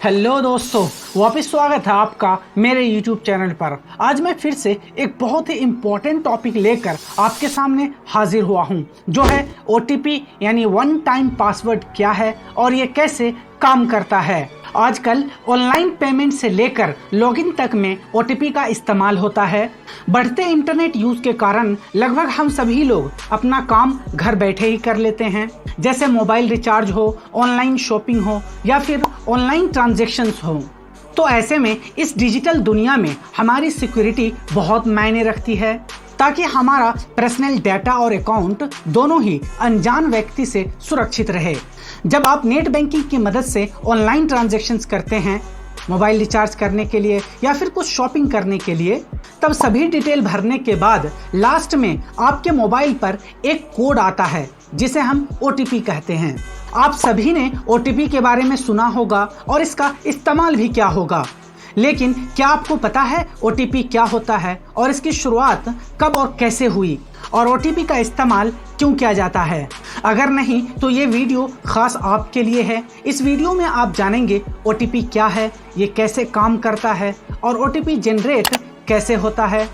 Hello दोस्तों, वापस स्वागत है आपका मेरे YouTube चैनल पर। आज मैं फिर से एक बहुत ही इम्पोर्टेंट टॉपिक लेकर आपके सामने हाजिर हुआ हूं, जो है OTP यानी वन टाइम पासवर्ड क्या है और ये कैसे काम करता है। आजकल ऑनलाइन पेमेंट से लेकर लॉगिन तक में OTP का इस्तेमाल होता है। बढ़ते इंटरनेट यूज के कारण लगभग हम सभी लोग अपना काम घर बैठे ही कर लेते हैं, जैसे मोबाइल रिचार्ज हो, ऑनलाइन शॉपिंग हो या फिर ऑनलाइन ट्रांजैक्शंस हो। तो ऐसे में इस डिजिटल दुनिया में हमारी सिक्योरिटी बहुत मायने रखती है, ताकि हमारा पर्सनल डाटा और अकाउंट दोनों ही अनजान व्यक्ति से सुरक्षित रहे। जब आप नेट बैंकिंग की मदद से ऑनलाइन ट्रांजैक्शंस करते हैं, मोबाइल रिचार्ज करने के लिए या फिर कुछ शॉपिंग करने के लिए, तब सभी डिटेल भरने के बाद लास्ट में आपके मोबाइल पर एक कोड आता है जिसे हम OTP कहते हैं। आप सभी ने OTP के बारे में सुना होगा और इसका इस्तेमाल भी क्या होगा, लेकिन क्या आपको पता है OTP क्या होता है और इसकी शुरुआत कब और कैसे हुई और OTP का इस्तेमाल क्यों किया जाता है? अगर नहीं तो ये वीडियो खास आपके लिए है। इस वीडियो में आप जानेंगे OTP क्या है, ये कैसे काम करता है और OTP जनरेट कैसे होता है।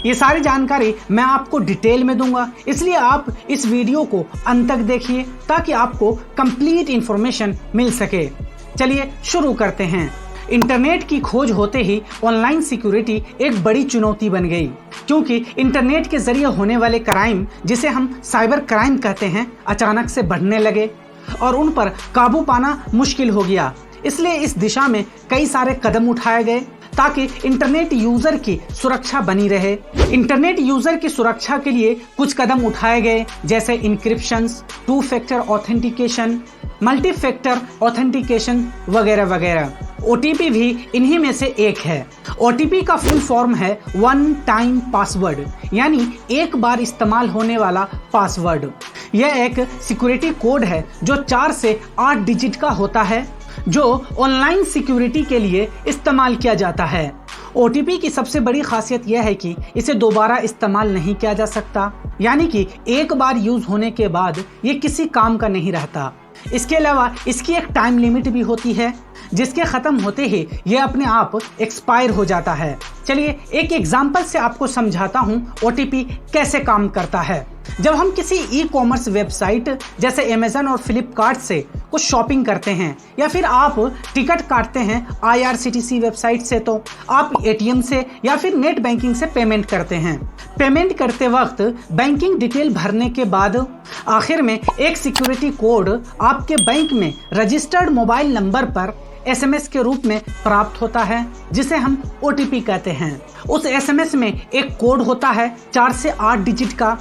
ये सारी जानकारी मैं आपको डिटेल में दूंगा, इसलिए आप इस वीडियो को अंत तक देखिए ताकि आपको कंप्लीट इंफॉर्मेशन मिल सके। चलिए शुरू करते हैं। इंटरनेट की खोज होते ही ऑनलाइन सिक्योरिटी एक बड़ी चुनौती बन गई, क्योंकि इंटरनेट के जरिए होने वाले क्राइम, जिसे हम साइबर क्राइम कहते हैं, अचानक से बढ़ने लगे और उन पर काबू पाना मुश्किल हो गया। इसलिए इस दिशा में कई सारे कदम उठाए गए ताकि इंटरनेट यूजर की सुरक्षा बनी रहे। इंटरनेट यूजर की सुरक्षा के लिए कुछ कदम उठाए गए, जैसे encryption, 2 factor authentication, multi factor authentication वगैरह वगैरह। OTP भी इन्हीं में से एक है। OTP का फुल फॉर्म है वन टाइम पासवर्ड, यानी एक बार इस्तेमाल होने वाला पासवर्ड। यह एक सिक्योरिटी कोड है जो 4 से 8 डिजिट का होता है, जो ऑनलाइन सिक्योरिटी के लिए इस्तेमाल किया जाता है। OTP की सबसे बड़ी खासियत यह है कि इसे दोबारा इस्तेमाल नहीं किया जा सकता, यानी कि एक बार यूज होने के बाद ये किसी काम का नहीं रहता। इसके अलावा इसकी एक टाइम लिमिट भी होती है, जिसके खत्म होते ही यह अपने आप एक्सपायर हो जाता है। चलिए एक एग्जांपल से आपको समझाता हूं OTP कैसे काम करता है। जब हम किसी ई-कॉमर्स वेबसाइट जैसे Amazon और Flipkart से कुछ शॉपिंग करते हैं या फिर आप टिकट काटते हैं IRCTC वेबसाइट से, तो आप ATM से या फिर नेट बैंकिंग से पेमेंट करते हैं। पेमेंट करते वक्त बैंकिंग डिटेल भरने के बाद आखिर में एक सिक्योरिटी कोड आपके बैंक में रजिस्टर्ड मोबाइल नंबर पर SMS के रूप में प्राप्त होता है, जिसे हम OTP कहते हैं। उस SMS में एक कोड होता है 4 से 8 डिजिट का।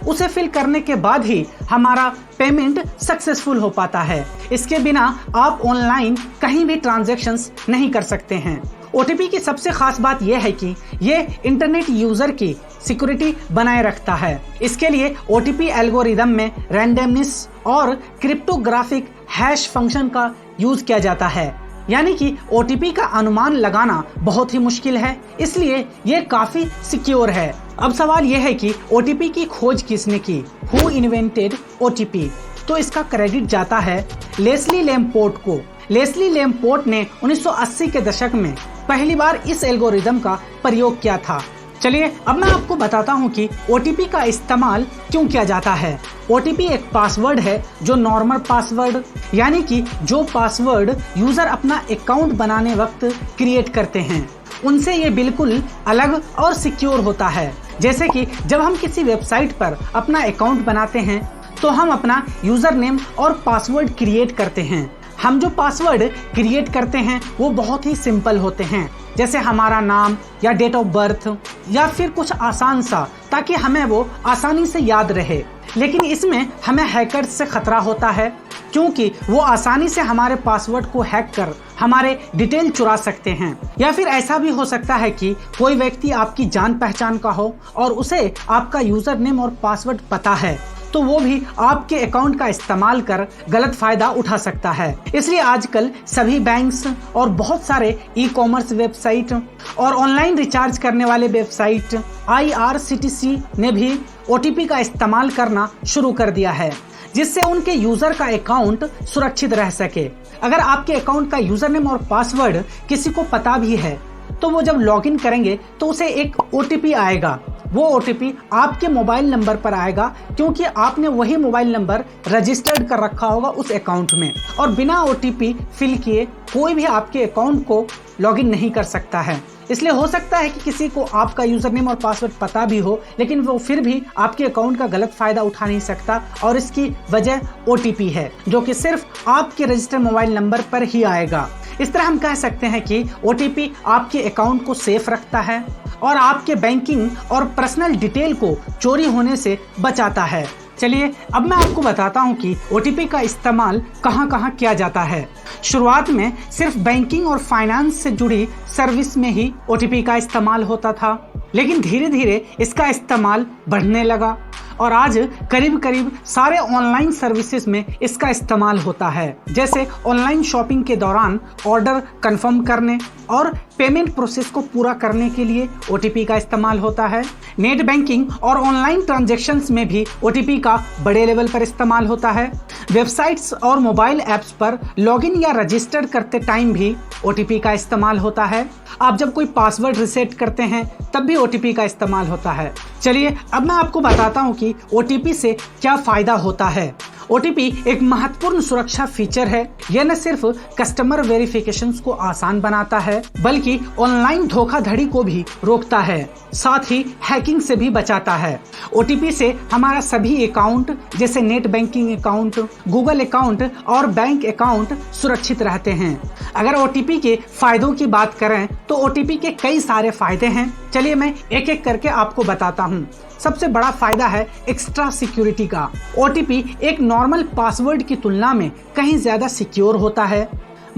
उसे फिल करने के बाद ही हमारा पेमेंट सक्सेसफुल हो पाता है। इसके बिना आप ऑनलाइन कहीं भी ट्रांजैक्शंस नहीं कर सकते हैं। OTP की सबसे खास बात यह है कि यह इंटरनेट यूजर की सिक्योरिटी बनाए रखता है। इसके लिए OTP एल्गोरिदम में रैंडमनेस और क्रिप्टोग्राफिक हैश फंक्शन का यूज किया जाता है, यानी कि OTP का अनुमान लगाना बहुत ही मुश्किल है, इसलिए यह काफी सिक्योर है। अब सवाल यह है कि OTP की खोज किसने की? Who invented OTP? तो इसका क्रेडिट जाता है लेस्ली लैम्पोर्ट को। लेस्ली लैम्पोर्ट ने 1980 के दशक में पहली बार इस एल्गोरिदम का प्रयोग किया था। चलिए अब मैं आपको बताता हूं कि OTP का इस्तेमाल क्यों किया जाता है। OTP एक पासवर्ड है जो नॉर्मल पासवर्ड, यानी कि जो पासवर्ड यूजर अपना अकाउंट बनाने वक्त क्रिएट करते हैं, उनसे ये बिल्कुल अलग और सिक्योर होता है। जैसे कि जब हम किसी वेबसाइट पर अपना अकाउंट बनाते हैं तो हम अपना यूजर नेम और पासवर्ड क्रिएट करते हैं। हम जो पासवर्ड क्रिएट करते हैं वो बहुत ही सिंपल होते हैं, जैसे हमारा नाम या डेट ऑफ बर्थ या फिर कुछ आसान सा, ताकि हमें वो आसानी से याद रहे। लेकिन इसमें हमें हैकर्स से खतरा होता है, क्योंकि वो आसानी से हमारे पासवर्ड को हैक कर हमारे डिटेल चुरा सकते हैं। या फिर ऐसा भी हो सकता है कि कोई व्यक्ति आपकी जान पहचान का हो और उसे आपका यूजर नेम और पासवर्ड पता है, तो वो भी आपके अकाउंट का इस्तेमाल कर गलत फायदा उठा सकता है। इसलिए आजकल सभी बैंक्स और बहुत सारे ई-कॉमर्स वेबसाइट और ऑनलाइन रिचार्ज करने वाले वेबसाइट IRCTC ने भी OTP का इस्तेमाल करना शुरू कर दिया है। जिससे उनके यूजर का अकाउंट सुरक्षित रह सके। अगर आपके अकाउंट का यूजर नेम और पासवर्ड किसी को पता भी है तो वो जब लॉगिन करेंगे तो उसे एक OTP आएगा। वो OTP आपके मोबाइल नंबर पर आएगा क्योंकि आपने वही मोबाइल नंबर रजिस्टर्ड कर रखा होगा उस अकाउंट में, और बिना OTP फिल किए कोई भी आपके अकाउंट को लॉगिन नहीं कर सकता है। इसलिए हो सकता है कि किसी को आपका यूजर नेम और पासवर्ड पता भी हो, लेकिन वो फिर भी आपके अकाउंट का गलत फायदा उठा नहीं सकता, और इसकी वजह OTP है जो कि सिर्फ आपके रजिस्टर्ड मोबाइल नंबर पर ही आएगा। इस तरह हम कह सकते हैं कि OTP आपके अकाउंट को सेफ रखता है और आपके बैंकिंग और पर्सनल डिटेल को चोरी होने से बचाता है। चलिए अब मैं आपको बताता हूं कि OTP का इस्तेमाल कहां-कहां किया जाता है। शुरुआत में सिर्फ बैंकिंग और फाइनेंस से जुड़ी सर्विस में ही OTP का इस्तेमाल होता था, लेकिन धीरे धीरे इसका इस्तेमाल बढ़ने लगा और आज करीब करीब सारे ऑनलाइन सर्विसेज में इसका इस्तेमाल होता है। जैसे ऑनलाइन शॉपिंग के दौरान ऑर्डर कंफर्म करने और पेमेंट प्रोसेस को पूरा करने के लिए OTP का इस्तेमाल होता है। नेट बैंकिंग और ऑनलाइन ट्रांजैक्शंस में भी OTP का बड़े लेवल पर इस्तेमाल होता है। वेबसाइट्स और मोबाइल ऐप्स पर लॉगिन या रजिस्टर करते टाइम भी OTP का इस्तेमाल होता है। आप जब कोई पासवर्ड रीसेट करते हैं तब भी OTP का इस्तेमाल होता है। चलिए अब मैं आपको बताता हूं कि OTP से क्या फायदा होता है। OTP एक महत्वपूर्ण सुरक्षा फीचर है। यह न सिर्फ कस्टमर वेरिफिकेशंस को आसान बनाता है बल्कि ऑनलाइन धोखाधड़ी को भी रोकता है, साथ ही हैकिंग से भी बचाता है। OTP से हमारा सभी अकाउंट जैसे net banking account, Google account और बैंक अकाउंट सुरक्षित रहते हैं। अगर OTP के फायदों की बात करें तो OTP के कई सारे फायदे हैं। चलिए मैं एक एक करके आपको बताता हूँ। सबसे बड़ा फायदा है एक्स्ट्रा सिक्योरिटी का। OTP एक नॉर्मल पासवर्ड की तुलना में कहीं ज्यादा सिक्योर होता है।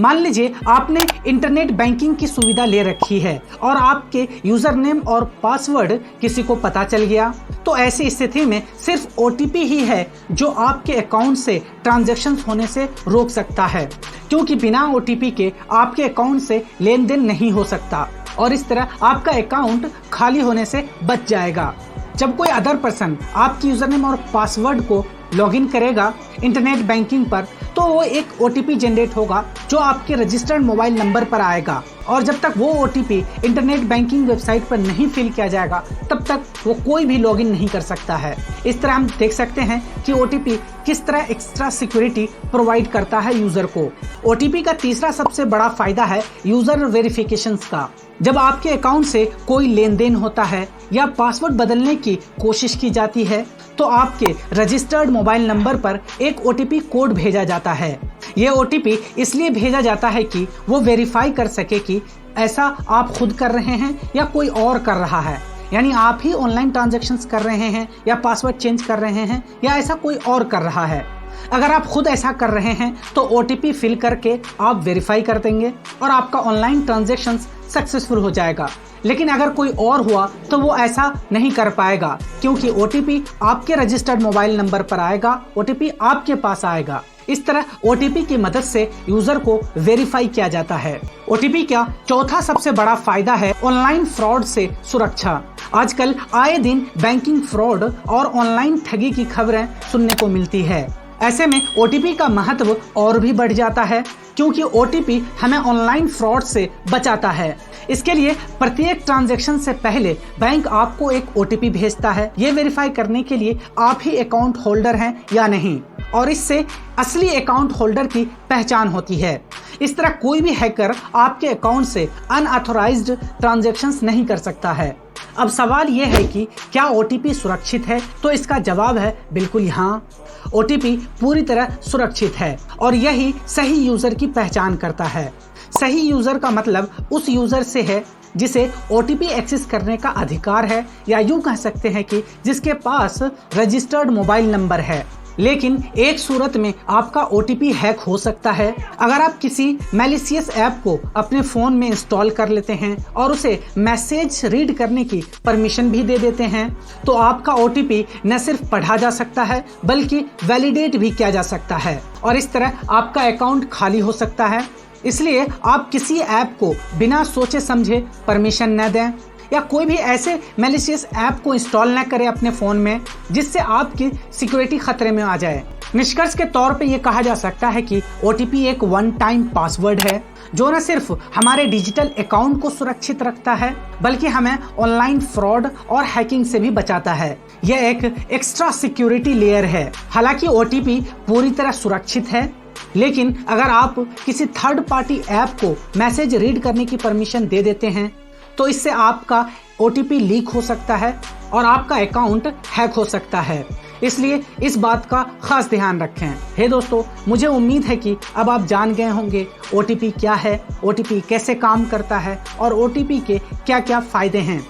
मान लीजिए आपने इंटरनेट बैंकिंग की सुविधा ले रखी है और आपके यूजर नेम और पासवर्ड किसी को पता चल गया, तो ऐसी स्थिति में सिर्फ OTP ही है जो आपके अकाउंट से ट्रांजैक्शंस होने से रोक सकता है, क्योंकि बिना OTP के आपके अकाउंट से लेन देन नहीं हो सकता और इस तरह आपका अकाउंट खाली होने से बच जाएगा। जब कोई अदर पर्सन आपकी यूजर नेम और पासवर्ड को लॉगिन करेगा इंटरनेट बैंकिंग पर, तो वो एक OTP जनरेट होगा जो आपके रजिस्टर्ड मोबाइल नंबर पर आएगा, और जब तक वो OTP इंटरनेट बैंकिंग वेबसाइट पर नहीं फिल किया जाएगा तब तक वो कोई भी लॉगिन नहीं कर सकता है। इस तरह हम देख सकते हैं कि OTP किस तरह एक्स्ट्रा सिक्योरिटी प्रोवाइड करता है यूजर को। OTP का तीसरा सबसे बड़ा फायदा है यूजर वेरिफिकेशंस का। जब आपके अकाउंट से कोई लेन देन होता है या पासवर्ड बदलने की कोशिश की जाती है तो आपके रजिस्टर्ड मोबाइल नंबर पर एक OTP कोड भेजा जाता है। ये OTP इसलिए भेजा जाता है कि वो वेरीफाई कर सके कि ऐसा आप खुद कर रहे हैं या कोई और कर रहा है, यानी आप ही ऑनलाइन ट्रांजैक्शंस कर रहे हैं या पासवर्ड चेंज कर रहे हैं या ऐसा कोई और कर रहा है। अगर आप खुद ऐसा कर रहे हैं तो OTP फिल करके आप वेरीफाई कर देंगे और आपका ऑनलाइन ट्रांजैक्शंस सक्सेसफुल हो जाएगा। लेकिन अगर कोई और हुआ तो वो ऐसा नहीं कर पाएगा, क्योंकि OTP आपके रजिस्टर्ड मोबाइल नंबर पर आएगा, OTP आपके पास आएगा। इस तरह OTP की मदद से यूजर को वेरीफाई किया जाता है। OTP का चौथा सबसे बड़ा फायदा है ऑनलाइन फ्रॉड से सुरक्षा। आजकल आए दिन बैंकिंग फ्रॉड और ऑनलाइन ठगी की खबरें सुनने को मिलती है। ऐसे में OTP का महत्व और भी बढ़ जाता है, क्योंकि OTP हमें ऑनलाइन फ्रॉड से बचाता है। इसके लिए प्रत्येक ट्रांजैक्शन से पहले बैंक आपको एक OTP भेजता है, ये वेरीफाई करने के लिए आप ही अकाउंट होल्डर हैं या नहीं, और इससे असली अकाउंट होल्डर की पहचान होती है। इस तरह कोई भी हैकर आपके अकाउंट से अनऑथोराइज्ड ट्रांजैक्शंस नहीं कर सकता है। अब सवाल यह है कि क्या OTP सुरक्षित है? तो इसका जवाब है बिल्कुल हाँ। OTP पूरी तरह सुरक्षित है और यही सही यूजर की पहचान करता है। सही यूजर का मतलब उस यूजर से है जिसे OTP एक्सेस करने का अधिकार है, या यूं कह सकते हैं कि जिसके पास रजिस्टर्ड मोबाइल नंबर है। लेकिन एक सूरत में आपका OTP हैक हो सकता है। अगर आप किसी मैलिशियस ऐप को अपने फ़ोन में इंस्टॉल कर लेते हैं और उसे मैसेज रीड करने की परमिशन भी दे देते हैं, तो आपका OTP न सिर्फ पढ़ा जा सकता है बल्कि वैलिडेट भी किया जा सकता है और इस तरह आपका अकाउंट खाली हो सकता है। इसलिए आप किसी ऐप को बिना सोचे समझे परमिशन न दें या कोई भी ऐसे मैलिशियस ऐप को इंस्टॉल न करें अपने फ़ोन में जिससे आपकी सिक्योरिटी खतरे में आ जाए। निष्कर्ष के तौर पे ये कहा जा सकता है कि OTP एक वन टाइम पासवर्ड है जो न सिर्फ हमारे डिजिटल अकाउंट को सुरक्षित रखता है बल्कि हमें ऑनलाइन फ्रॉड और हैकिंग से भी बचाता है। यह एक एक्स्ट्रा सिक्योरिटी लेयर है। हालांकि OTP पूरी तरह सुरक्षित है, लेकिन अगर आप किसी थर्ड पार्टी ऐप को मैसेज रीड करने की परमिशन दे देते हैं तो इससे आपका OTP लीक हो सकता है और आपका अकाउंट हैक हो सकता है। इसलिए इस बात का खास ध्यान रखें। हे दोस्तों, मुझे उम्मीद है कि अब आप जान गए होंगे OTP क्या है, OTP कैसे काम करता है और OTP के क्या क्या फायदे हैं।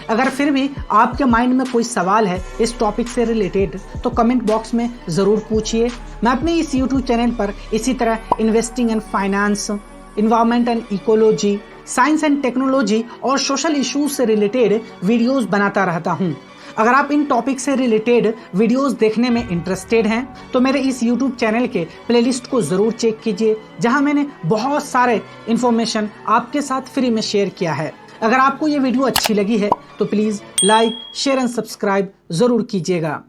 अगर फिर भी आपके माइंड में कोई सवाल है इस टॉपिक से रिलेटेड तो कमेंट बॉक्स में ज़रूर पूछिए। मैं अपने इस YouTube चैनल पर इसी तरह investing and finance, environment and ecology, science and technology और सोशल इश्यूज से रिलेटेड वीडियोस बनाता रहता हूं। अगर आप इन टॉपिक से रिलेटेड वीडियोस देखने में इंटरेस्टेड हैं तो मेरे इस YouTube चैनल के प्लेलिस्ट को ज़रूर चेक कीजिए, जहां मैंने बहुत सारे इन्फॉर्मेशन आपके साथ फ्री में शेयर किया है। अगर आपको ये वीडियो अच्छी लगी है तो please like, share and subscribe ज़रूर कीजिएगा।